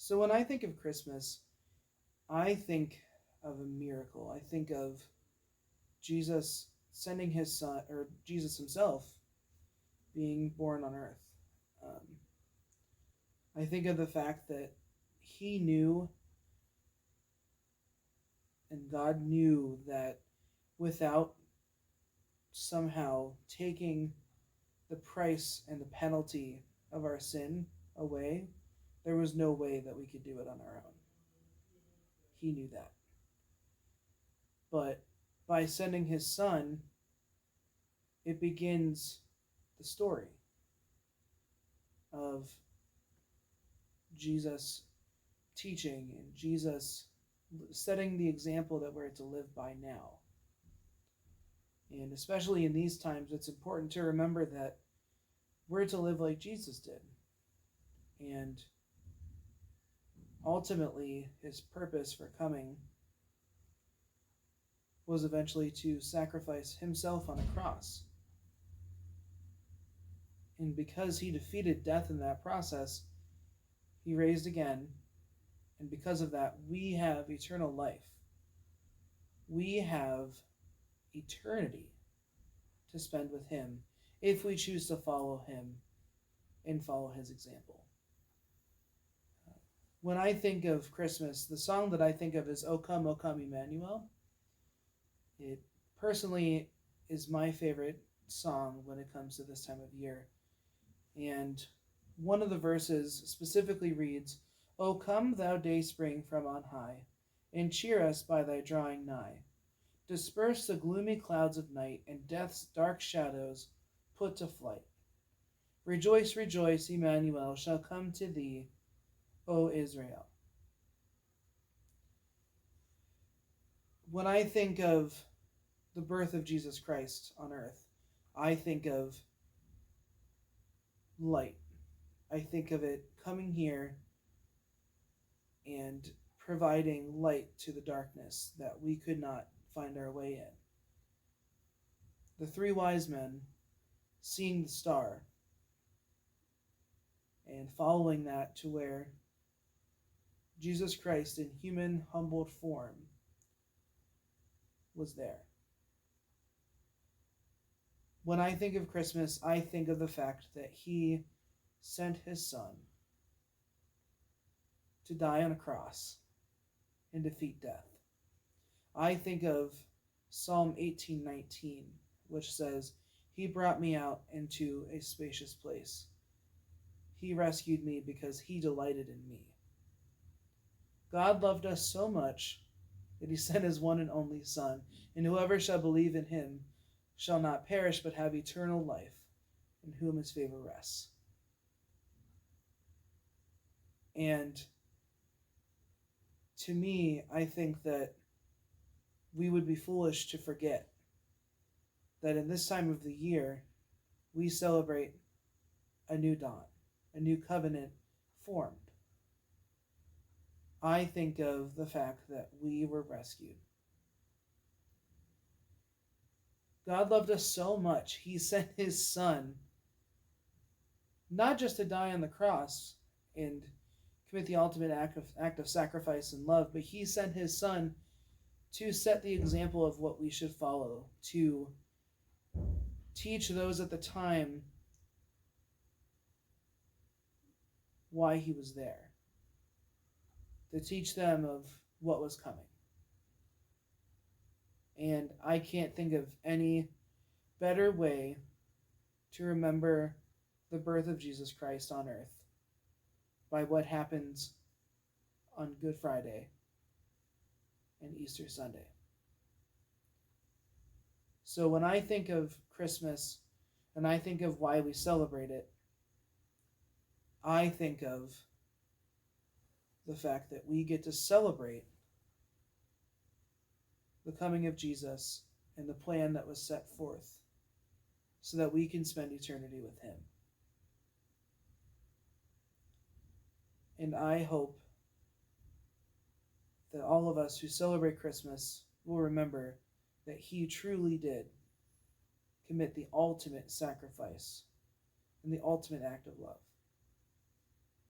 So when I think of Christmas, I think of a miracle. I think of Jesus sending his son, or Jesus himself being born on earth. Um, I think of the fact that he knew and God knew that without somehow taking the price and the penalty of our sin away, there was no way that we could do it on our own. He knew that. But by sending his son, it begins the story of Jesus teaching and Jesus setting the example that we're to live by now. And especially in these times, it's important to remember that we're to live like Jesus did. And ultimately, his purpose for coming was eventually to sacrifice himself on a cross. And because he defeated death in that process, he raised again. And because of that, we have eternal life. We have eternity to spend with him if we choose to follow him and follow his example. When I think of Christmas, the song that I think of is O Come, Emmanuel. It personally is my favorite song when it comes to this time of year. And one of the verses specifically reads, O come, thou dayspring from on high, and cheer us by thy drawing nigh. Disperse the gloomy clouds of night, and death's dark shadows put to flight. Rejoice, rejoice, Emmanuel shall come to thee, O Israel. When I think of the birth of Jesus Christ on earth, I think of light. I think of it coming here and providing light to the darkness that we could not find our way in. The three wise men seeing the star and following that to where Jesus Christ in human humbled form was there. When I think of Christmas, I think of the fact that he sent his son to die on a cross and defeat death. I think of Psalm 18:19, which says, He brought me out into a spacious place. He rescued me because he delighted in me. God loved us so much that he sent his one and only Son, and whoever shall believe in him shall not perish but have eternal life, in whom his favor rests. And to me, I think that we would be foolish to forget that in this time of the year, we celebrate a new dawn, a new covenant formed. I think of the fact that we were rescued. God loved us so much, he sent his son not just to die on the cross and commit the ultimate act of sacrifice and love, but he sent his son to set the example of what we should follow, to teach those at the time why he was there, to teach them of what was coming. And I can't think of any better way to remember the birth of Jesus Christ on earth by what happens on Good Friday and Easter Sunday. So when I think of Christmas and I think of why we celebrate it, I think of the fact that we get to celebrate the coming of Jesus and the plan that was set forth so that we can spend eternity with him. And I hope that all of us who celebrate Christmas will remember that he truly did commit the ultimate sacrifice and the ultimate act of love.